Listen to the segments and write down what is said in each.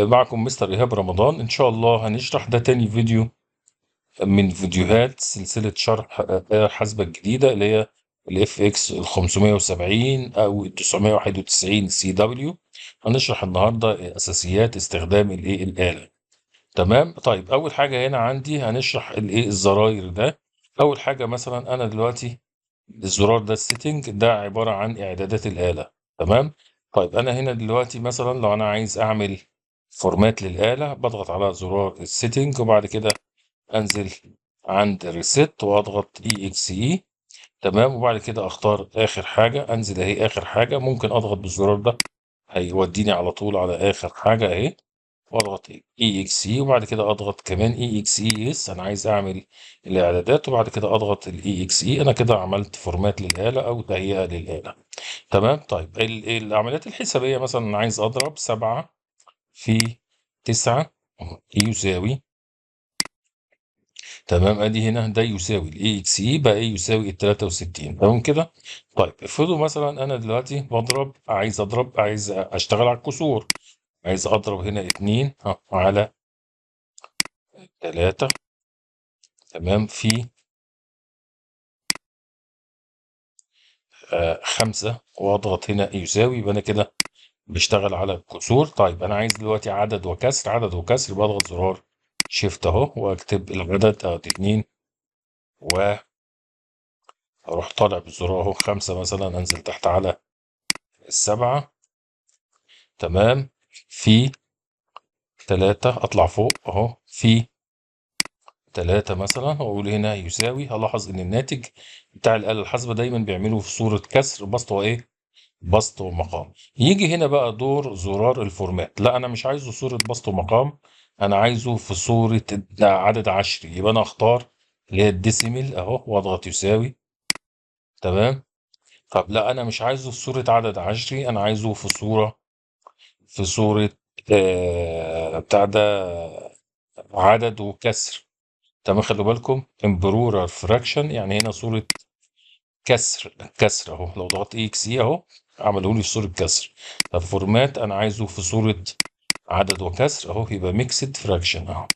معكم مستر إيهاب رمضان. إن شاء الله هنشرح ده تاني فيديو من فيديوهات سلسلة شرح آلة الحاسبة الجديدة اللي هي ال FX ال 570 أو ال 991 CW. هنشرح النهاردة أساسيات استخدام الآلة. تمام. طيب، أول حاجة هنا عندي هنشرح الزراير ده. أول حاجة مثلا أنا دلوقتي الزرار ده السيتنج ده عبارة عن إعدادات الآلة. تمام. طيب أنا هنا دلوقتي مثلا لو أنا عايز أعمل فورمات للآلة بضغط على زرار السيتنج وبعد كده أنزل عند الريست وأضغط EXE. تمام. وبعد كده أختار آخر حاجة، أنزل أهي آخر حاجة، ممكن أضغط بالزرار ده هيوديني على طول على آخر حاجة أهي، واضغط EXE وبعد كده اضغط كمان EXE يس انا عايز اعمل الاعدادات، وبعد كده اضغط EXE. انا كده عملت فورمات للآلة او تهيئة للآلة. تمام. طيب العمليات الحسابية مثلا انا عايز اضرب 7 في 9 يساوي. تمام. ادي هنا ده يساوي EXE بقى يساوي 63. تمام كده. طيب افرضوا مثلا انا دلوقتي عايز اشتغل على الكسور، عايز اضرب هنا 2 على 3. تمام. في 5 واضغط هنا يساوي، يبقى انا كده بشتغل على الكسور. طيب انا عايز دلوقتي عدد وكسر، بضغط زرار شيفت اهو واكتب العدد 2، واروح طالع بالزرار اهو 5 مثلا، انزل تحت على 7. تمام. في 3 اطلع فوق اهو في 3 مثلا، واقول هنا يساوي. هلاحظ ان الناتج بتاع الآلة الحاسبة دايما بيعمله في صورة كسر بسط وايه، بسط ومقام. يجي هنا بقى دور زرار الفورمات، لا انا مش عايزه صورة بسط ومقام، انا عايزه في صورة عدد عشري. يبقى انا اختار اللي هي الديسيمل اهو واضغط يساوي. تمام. طب لا انا مش عايزه في صورة عدد عشري، انا عايزه في صورة بتاع ده عدد وكسر. تمام. خلوا بالكم امبرورر فراكشن يعني هنا صورة كسر اهو، لو ضغطت EXE اهو عملوا لي في صورة كسر. طب فورمات انا عايزه في صورة عدد وكسر اهو، يبقى ميكسد فراكشن اهو.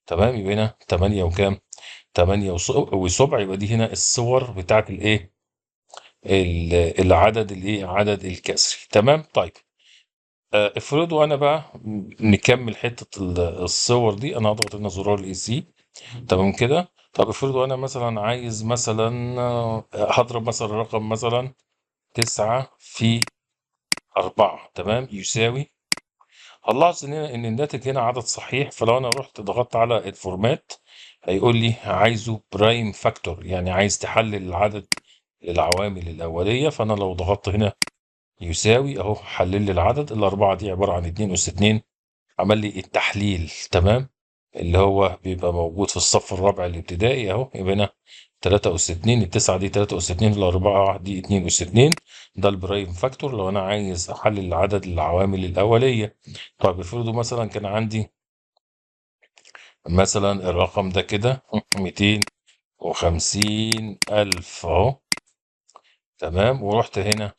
تمام. يبقى هنا 8 وكام، 8 وسبع، يبقى دي هنا الصور بتاعت العدد عدد الكسري. تمام. طيب افرضوا انا بقى نكمل حتة الصور دي، انا هضغط هنا زرار EC. تمام كده. طب افرضوا انا مثلا عايز مثلا هضرب مثلا رقم مثلا 9 في 4. تمام. يساوي. هنلاحظ ان الناتج هنا عدد صحيح، فلو انا رحت ضغطت على الفورمات هيقول لي عايزه برايم فاكتور، يعني عايز تحلل العدد العوامل الاوليه. فانا لو ضغطت هنا يساوي اهو حلل لي العدد الاربعه دي عباره عن 2 اس 2، عمل لي التحليل. تمام. اللي هو بيبقى موجود في الصف الرابع الابتدائي اهو. يبقى هنا 3 أس 2، التسعة دي 3 أس 2، الأربعة دي 2 أس 2. ده البرايم فاكتور لو أنا عايز أحلل عدد العوامل الأولية. طيب افرضوا مثلا كان عندي مثلا الرقم ده كده 250,000 أهو. تمام. ورحت هنا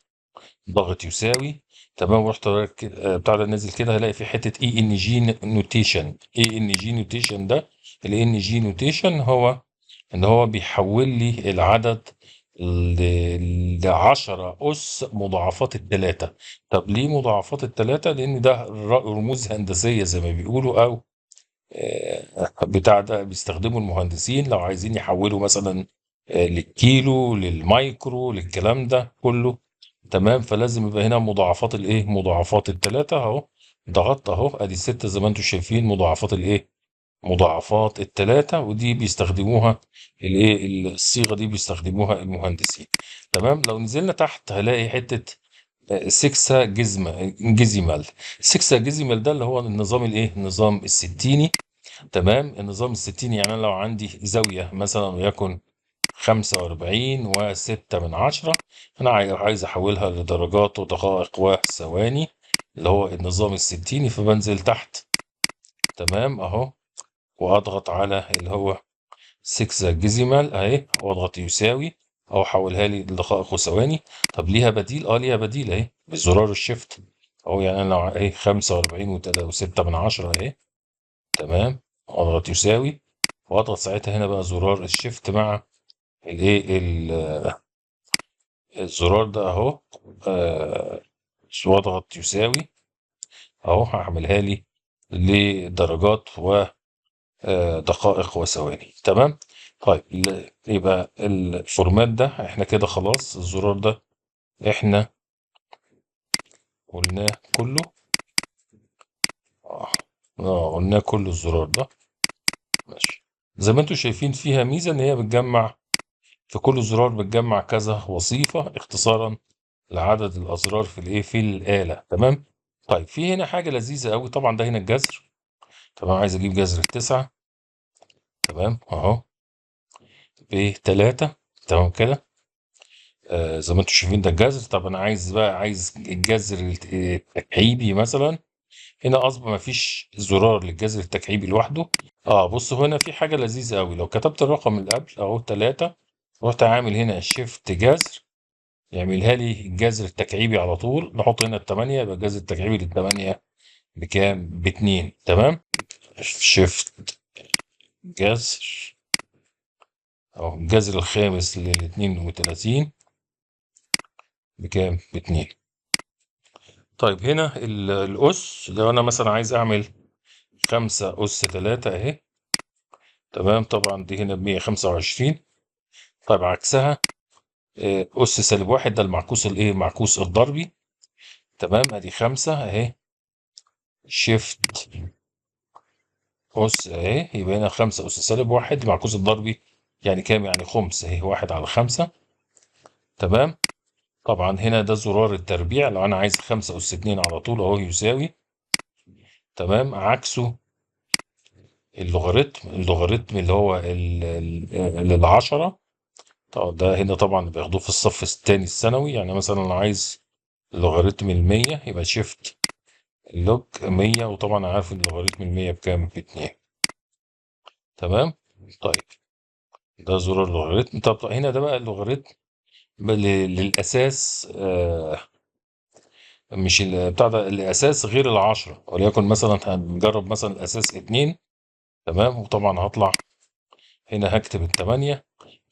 ضغط يساوي. تمام. ورحت بتاع ده نازل كده هلاقي في حتة ENG نوتيشن. ENG نوتيشن ده الENG نوتيشن هو ان هو بيحول لي العدد ل10 اس مضاعفات الثلاثة. طب ليه مضاعفات الثلاثة؟ لان ده رموز هندسية زي ما بيقولوا، او بتاع ده بيستخدموا المهندسين لو عايزين يحولوا مثلا للكيلو للمايكرو للكلام ده كله. تمام. فلازم يبقى هنا مضاعفات مضاعفات الثلاثة اهو. ضغطت اهو ادي 6 زي ما انتم شايفين مضاعفات مضاعفات الثلاثة، ودي بيستخدموها الصيغة دي بيستخدموها المهندسين. تمام. لو نزلنا تحت هلاقي حتة 6 جزيمال. 6 جزيمال ده اللي هو النظام النظام الستيني. تمام. النظام الستيني يعني أنا لو عندي زاوية مثلا وليكن 45 و6 من 10، أنا عايز أحولها لدرجات ودقائق وثواني. اللي هو النظام الستيني، فبنزل تحت. تمام اهو، واضغط على اللي هو 6 ديزيمال اهي، واضغط يساوي او حولها لي لدقائق وثواني. طب ليها بديل؟ ليها بديل اهي بزرار الشيفت اهو. يعني انا لو ايه 45 و6 من 10 اهي. تمام، اضغط يساوي، واضغط ساعتها هنا بقى زرار الشيفت مع الايه الزرار ده اهو. آه، واضغط يساوي اهو، هعملها لي لدرجات ودقائق وثواني. تمام. طيب يبقى الفورمات ده احنا كده خلاص. الزرار ده احنا قلناه كله. اه قلناه كله الزرار ده. ماشي. زي ما انتم شايفين فيها ميزة ان هي بتجمع في كل زرار، بتجمع كذا وظيفة اختصارا لعدد الازرار في الايه في الآلة. تمام. طيب في هنا حاجة لذيذة قوي، طبعا ده هنا الجذر. طبعا عايز اجيب جذر التسعة. تمام اهو ب3. تمام كده. زي ما انتم شايفين ده الجذر. طب انا عايز بقى، عايز الجذر التكعيبي مثلا. هنا اصبح ما فيش زرار للجذر التكعيبي لوحده. بص هنا في حاجة لذيذة قوي. لو كتبت الرقم اللي قبل اهو 3، رحت عامل هنا شيفت جذر، يعملها لي الجذر التكعيبي على طول. نحط هنا ال8، يبقى الجذر التكعيبي لل8 بكام؟ ب2. تمام. شيفت جذر اهو، الجذر الخامس لل32 بكام؟ ب2. طيب هنا الأس، لو أنا مثلا عايز أعمل 5 أس 3 أهي. تمام. طبعا دي هنا ب125. طيب عكسها أس -1 ده المعكوس الإيه؟ المعكوس الضربي. تمام. أدي 5 أهي، شيفت أس أهي، يبقى هنا 5 أس-1 المعكوس الضربي. يعني كام؟ يعني خمس أهي، 1/5. تمام. طبعا هنا ده زرار التربيع، لو أنا عايز 5 أس 2 على طول أهو يساوي. تمام. عكسه اللوغاريتم اللي هو ال10. طب ده هنا طبعا بياخدوه في الصف الثاني الثانوي. يعني مثلا انا عايز لوغاريتم ال100، يبقى شيفت لوج 100. وطبعا عارف ان لوغاريتم ال100 بكام؟ ب2. تمام. طيب ده زرار اللوغاريتم. طب هنا ده بقى اللوغاريتم للاساس. مش بتاع ده الاساس غير العشرة. وليكن مثلا هنجرب مثلا الاساس 2. تمام. وطبعا هطلع هنا هكتب ال8.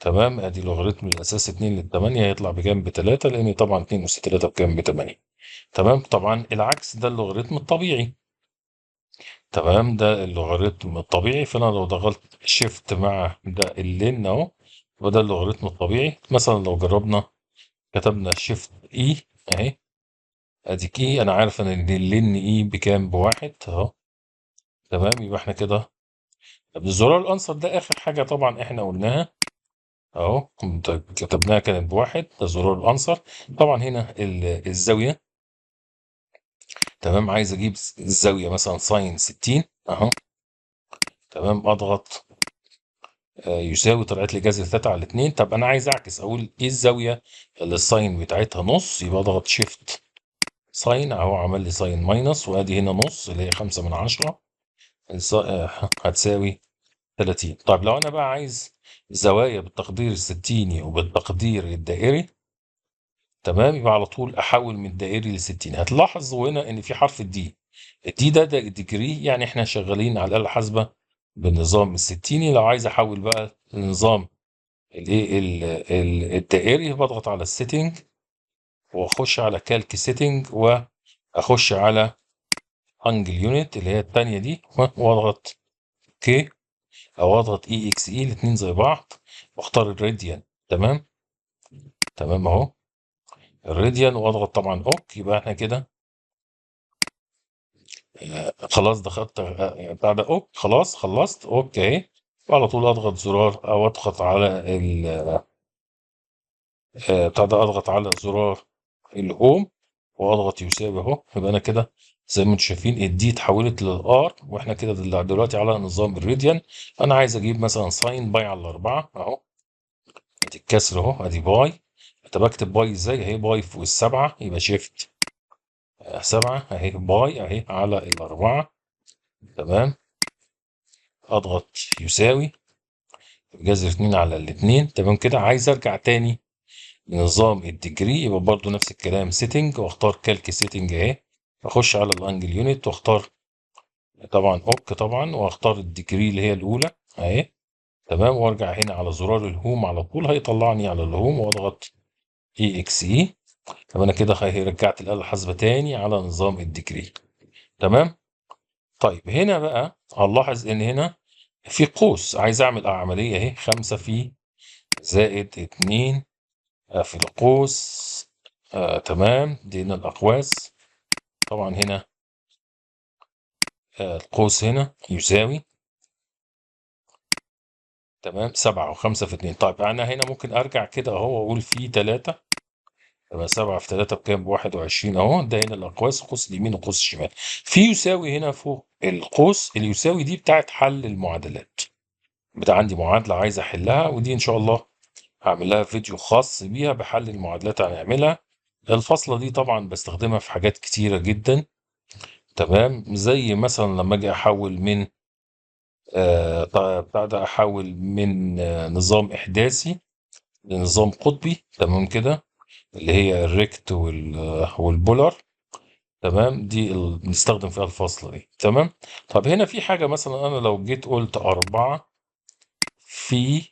تمام. ادي لوغاريتم الاساس 2 لل8 هيطلع بكام؟ ب3، لان طبعا 2 اس 3 بكام؟ ب8. تمام. طبعا العكس ده اللوغاريتم الطبيعي. تمام. ده اللوغاريتم الطبيعي. فانا لو ضغطت شيفت مع ده اللين اهو، وده اللوغاريتم الطبيعي. مثلا لو جربنا كتبنا شيفت اي اهي، ادي كي، انا عارف ان اللين اي بكام؟ ب1 اهو. تمام. يبقى احنا كده الزرار الانسر ده اخر حاجه طبعا احنا قلناها اهو. كتبناها كانت ب1. ده زرار الانسر. طبعا هنا الزاويه. تمام. عايز اجيب الزاويه مثلا ساين 60 اهو. تمام. اضغط يساوي، طلعت لي جذر 3/2. طب انا عايز اعكس، اقول ايه الزاويه اللي الساين بتاعتها نص؟ يبقى اضغط شيفت ساين اهو، عمل لي ساين ماينس، وادي هنا نص اللي هي 5/10 هتساوي 30. طيب لو انا بقى عايز زوايا بالتقدير الستيني وبالتقدير الدائري. تمام. يبقى على طول احول من الدائري للستيني. هتلاحظ هنا ان في حرف الدي ده ديجري. يعني احنا شغالين على الآلة الحاسبة بالنظام الستيني. لو عايز احول بقى لنظام الايه الدائري، بضغط على السيتنج، واخش على كالك سيتنج، واخش على انجل يونت اللي هي الثانيه دي، واضغط اوكي، او اضغط اي اكس اي الاثنين زي بعض، واختار الراديان. تمام. تمام اهو الراديان، واضغط طبعا اوك. يبقى احنا كده خلاص دخلت بتاع ده اوك. خلاص خلصت اوكي. وعلى طول اضغط زرار او اضغط على بتاع ده، اضغط على زرار الهوم، واضغط يساوي اهو. يبقى انا كده زي ما انتم شايفين الدي اتحولت للار. واحنا كده دلوقتي على نظام الراديان. انا عايز اجيب مثلا ساين باي على 4 اهو. ادي الكسر اهو، ادي باي. طب اكتب باي ازاي؟ اهي باي فوق ال7، يبقى شيفت 7 اهي باي اهي على الأربعة. تمام، اضغط يساوي جذر 2 على الاتنين. تمام كده. عايز ارجع تاني لنظام الديجري، يبقى برضو نفس الكلام، سيتنج، واختار كالك سيتنج اهي، اخش على الانجل يونت واختار طبعا اوك طبعا، واختار الديجري اللي هي الاولى اهي. تمام، وارجع هنا على زرار الهوم على طول، هيطلعني على الهوم، واضغط اي اكس اي. طب انا كده رجعت الآلة الحاسبة تاني على نظام الديجري. تمام. طيب هنا بقى هنلاحظ ان هنا في قوس، عايز اعمل عملية اهي، 5 في زائد 2 في القوس. تمام، دي هنا الأقواس. طبعا هنا القوس هنا يساوي تمام 7 و5 في 2. طيب أنا هنا ممكن أرجع كده أهو وأقول في 3. يبقى 7 في 3 بكام؟ ب 21 أهو. ده هنا الأقواس، قوس اليمين وقوس الشمال. في يساوي هنا فوق القوس، اللي يساوي دي بتاعت حل المعادلات. بتاع عندي معادلة عايز أحلها، ودي إن شاء الله هعمل لها فيديو خاص بيها بحل المعادلات هنعملها. الفاصلة دي طبعا بستخدمها في حاجات كتيرة جدا. تمام، زي مثلا لما اجي احول من بتاع ده، احول من نظام احداثي لنظام قطبي. تمام كده، اللي هي الريكت والبولار. تمام، دي بنستخدم فيها الفاصلة دي. تمام. طب هنا في حاجة، مثلا انا لو جيت قلت 4 في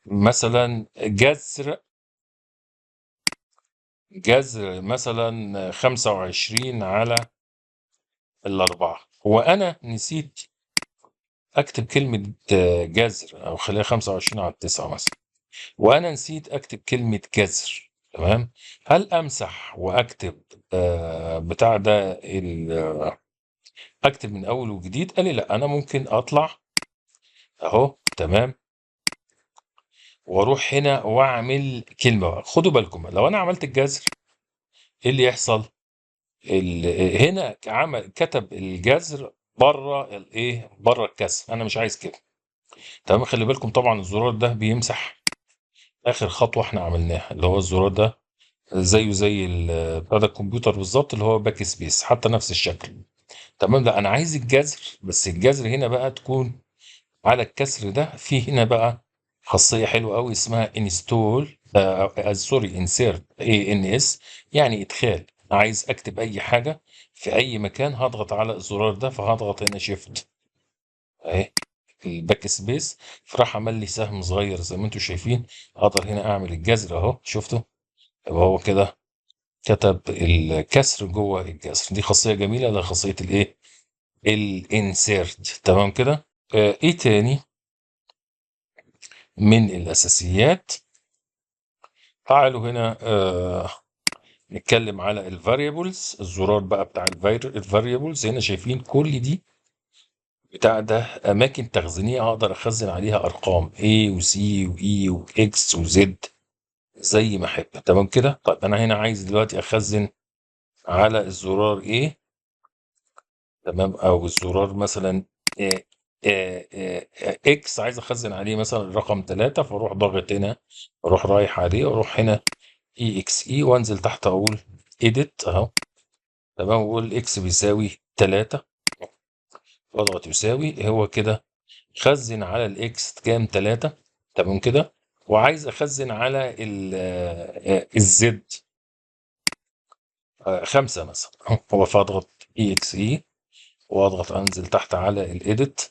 مثلا جذر مثلا 25 على الأربعة، هو أنا نسيت أكتب كلمة جذر، أو خليها 25 على 9 مثلا، وأنا نسيت أكتب كلمة جذر. تمام، هل أمسح وأكتب بتاع ده أكتب من أول وجديد؟ قال لي لا، أنا ممكن أطلع أهو. تمام، وأروح هنا وأعمل كلمة بقى. خدوا بالكم، لو أنا عملت الجذر إيه اللي يحصل؟ هنا كتب الجذر بره الايه، بره الكسر. انا مش عايز كده. تمام، خلي بالكم طبعا الزرار ده بيمسح اخر خطوه احنا عملناها، اللي هو الزرار ده زيه زي بتاع ده الكمبيوتر بالظبط، اللي هو باك سبيس، حتى نفس الشكل. تمام، لا انا عايز الجذر، بس الجذر هنا بقى تكون على الكسر ده. في هنا بقى خاصيه حلوه قوي اسمها انستول، سوري، انسيرت، اي ان اس، يعني ادخال. عايز اكتب اي حاجه في اي مكان، هضغط على الزرار ده، فهضغط هنا شيفت اهي الباك سبيس، فراح عمل لي سهم صغير زي ما انتم شايفين. اقدر هنا اعمل الجذر اهو، شفتوا؟ يبقى هو كده كتب الكسر جوه الجذر. دي خاصيه جميله، ده خاصيه الايه، الانسيرت. تمام كده. ايه تاني من الاساسيات؟ تعالوا هنا نتكلم على الفاريبلز. الزرار بقى بتاع الفاريبلز، هنا شايفين كل دي بتاع ده اماكن تخزينيه، اقدر اخزن عليها ارقام A و C و E و X و Z زي ما احب. تمام كده. طيب انا هنا عايز دلوقتي اخزن على الزرار A. تمام، او الزرار مثلا X، عايز اخزن عليه مثلا الرقم 3، فاروح ضاغط هنا، اروح رايح عليه، واروح هنا EXE، وانزل تحت اقول edit اهو. تمام، واقول اكس بيساوي 3، واضغط يساوي. هو كده خزن على الاكس كام؟ 3. تمام كده. وعايز اخزن على الزد 5 مثلا. هو فاضغط اي اكس اي، واضغط انزل تحت على الايديت.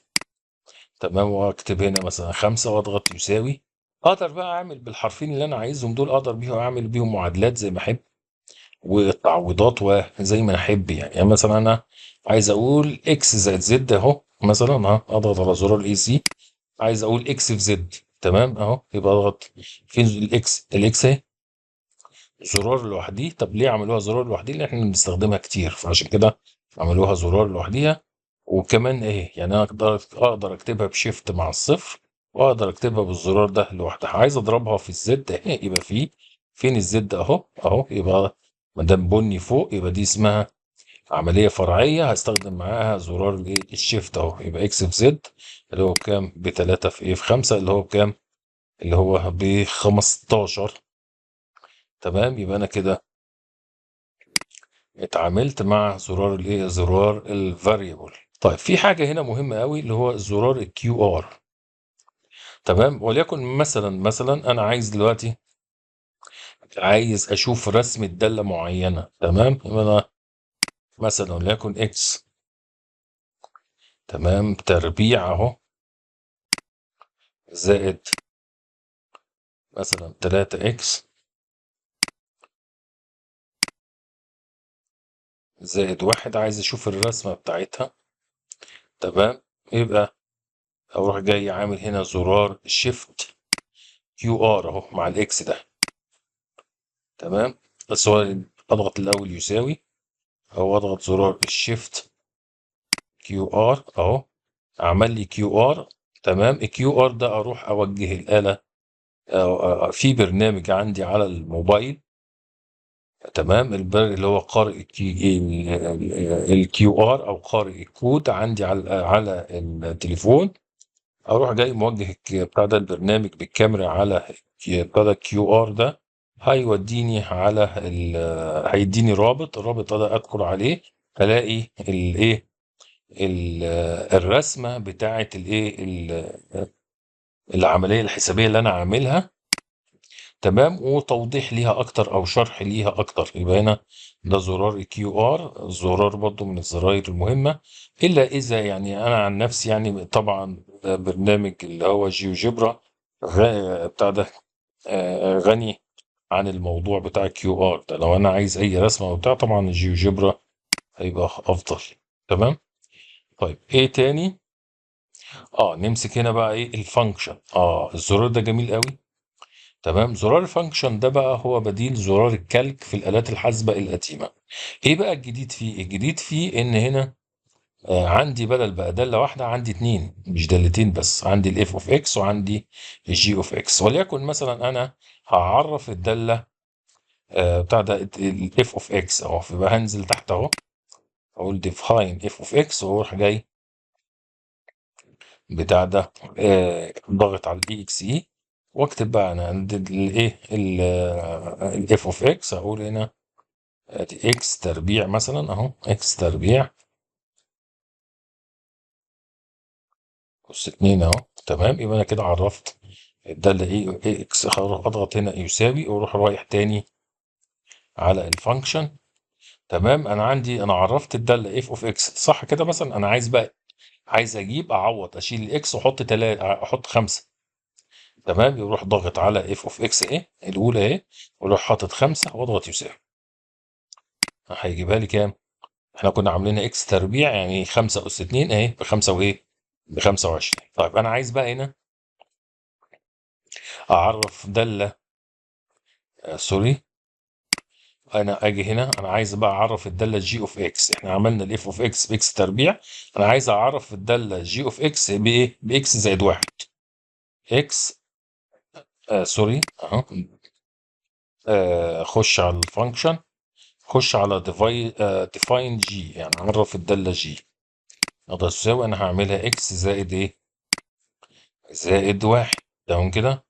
تمام، واكتب هنا مثلا 5، واضغط يساوي. اقدر بقى اعمل بالحرفين اللي انا عايزهم دول، اقدر بيهم اعمل بيهم معادلات زي ما احب، وتعويضات وزي ما احب. يعني مثلا انا عايز اقول اكس زائد زد اهو مثلا، اضغط على زرار الاي سي. عايز اقول اكس في زد. تمام اهو، يبقى اضغط فين الاكس؟ الاكس اهي زرار لوحديه. طب ليه عملوها زرار لوحديه؟ لان احنا بنستخدمها كتير، فعشان كده عملوها زرار لوحديها. وكمان ايه، يعني انا اقدر اكتبها بشيفت مع الصفر، واقدر اكتبها بالزرار ده لوحدها. عايز اضربها في الزد اهي، يبقى فين الزد اهو يبقى ما دام بني فوق، يبقى دي اسمها عمليه فرعيه، هستخدم معاها زرار الايه، الشيفت اهو. يبقى اكس في زد اللي هو بكام؟ ب3 في ايه، في 5، اللي هو بكام؟ اللي هو ب15. تمام، يبقى انا كده اتعاملت مع زرار الايه، زرار الفاريبل. طيب في حاجه هنا مهمه قوي اللي هو زرار الكيو ار. تمام، وليكن مثلا انا عايز دلوقتي، عايز اشوف رسمه داله معينه. تمام، يبقى انا مثلا وليكن اكس، تمام، تربيع اهو، زائد مثلا 3 اكس زائد واحد، عايز اشوف الرسمه بتاعتها. تمام، يبقى اروح جاي عامل هنا زرار شيفت كيو ار اهو مع الاكس ده. تمام، بس هو اضغط الاول يساوي، او اضغط زرار الشيفت كيو ار اهو، عمل لي كيو ار. تمام، الكيو ار ده اروح اوجه الاله في برنامج عندي على الموبايل. تمام، اللي هو قارئ الكيو ار او قارئ الكود عندي على التليفون. اروح جاي موجه بتاع ده البرنامج بالكاميرا على بتاع ده الكيو ار ده، هيوديني على هيديني الرابط ده ادخل عليه، الاقي الايه، الرسمه بتاعه الايه، العمليه الحسابيه اللي انا عاملها. تمام، وتوضيح ليها اكتر او شرح ليها اكتر. يبقى هنا ده زرار الكيو ار، زرار برضو من الزراير المهمه. الا اذا يعني انا عن نفسي يعني طبعا برنامج اللي هو جيوجبرا بتاع ده غني عن الموضوع بتاع الكيو ار ده. لو انا عايز اي رسمه وبتاع طبعا الجيوجبرا هيبقى افضل. تمام. طيب ايه تاني؟ نمسك هنا بقى ايه الفانكشن. الزرار ده جميل قوي. تمام، زرار الفانكشن ده بقى هو بديل زرار الكالك في الآلات الحاسبة القديمة. ايه بقى الجديد فيه؟ الجديد فيه ان هنا عندي بدل بقى دالة واحدة عندي اتنين، مش دالتين بس، عندي الاف اوف اكس وعندي الجي اوف اكس. وليكن مثلا انا هعرف الدالة بتاع ده الاف اوف اكس اهو، فيبقى هنزل تحت اهو، اقول ديفاين اف اوف اكس، واروح جاي بتاع ده ضغط على الاي اكس اي، واكتب بقى انا عند الايه الاف اوف اكس، اقول هنا ادي اكس تربيع مثلا اهو، اكس تربيع اس 2 اهو. تمام، يبقى انا كده عرفت الداله ايه اكس. اضغط هنا يساوي، واروح رايح تاني على الفانكشن. تمام، انا عرفت الداله اف اوف اكس صح كده. مثلا انا عايز بقى، عايز اجيب اعوض، اشيل الاكس واحط احط 5. تمام، يروح ضاغط على اف اوف اكس ايه الاولى ايه، واروح حاطط 5 واضغط يساوي، هيجيبها لي كام؟ احنا كنا عاملينها اكس تربيع يعني 5 اس 2 اهي بخمسة وايه، ب 25. طيب انا عايز بقى هنا اعرف داله سوري، انا اجي هنا انا عايز بقى اعرف الداله جي اوف اكس. احنا عملنا الاف اوف اكس باكس تربيع، انا عايز اعرف الداله جي اوف اكس بايه، باكس زائد واحد. اكس سوري اهو. خش على الفانكشن، خش على ديفاين جي، يعني عرف الداله جي. اقدر تساوي، انا هعملها اكس زائد ايه، زائد واحد. تمام كده.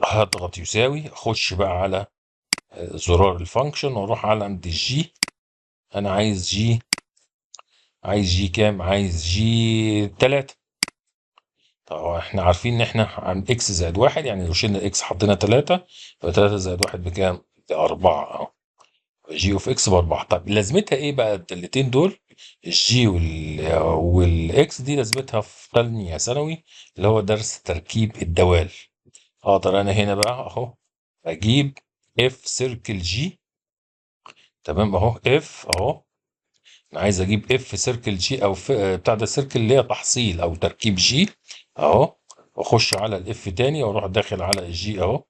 هضغط يساوي، اخش بقى على زرار الفانكشن، واروح على عند الجي. انا عايز جي، عايز جي كام؟ عايز جي 3. طب احنا عارفين ان احنا عن اكس زائد واحد، يعني لو شلنا اكس حطينا 3، يبقى 3 زائد واحد بكام؟ بأربعة اهو. جي اوف اكس بأربعة. طب لازمتها ايه بقى الدالتين دول؟ الجي والاكس دي لازمتها في تانية ثانوي، اللي هو درس تركيب الدوال. اقدر انا هنا بقى اهو اجيب اف سيركل جي. تمام اهو، اف اهو، انا عايز اجيب اف سيركل جي او بتاع ده سيركل اللي هي تحصيل او تركيب جي اهو، واخش على الاف تاني واروح داخل على الجي اهو.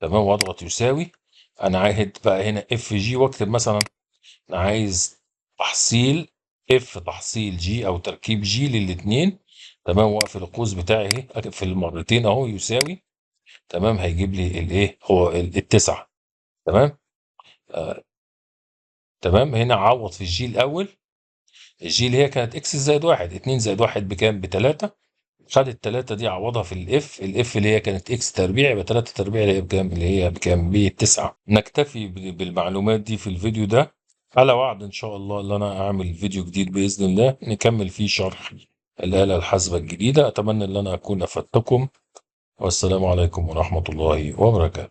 تمام، واضغط يساوي. انا عايز بقى هنا اف جي، واكتب مثلا انا عايز تحصيل اف تحصيل جي او تركيب جي للاثنين. تمام، واقفل القوس بتاعي اهي، اقفل مرتين اهو يساوي. تمام، هيجيب لي الايه، هو التسعه. تمام. آه تمام، هنا عوض في الجي الاول. الجي اللي هي كانت اكس زائد واحد، 2 زائد واحد بكام؟ بتلاتة. خد التلاتة دي عوضها في الاف اللي هي كانت اكس تربيع، يبقى 3 تربيع اللي هي بكام؟ اللي هي بكام؟ ب9. نكتفي بالمعلومات دي في الفيديو ده، على وعد ان شاء الله ان انا اعمل فيديو جديد باذن الله نكمل فيه شرح الآلة الحاسبة الجديدة. اتمنى ان انا اكون افدتكم، والسلام عليكم ورحمة الله وبركاته.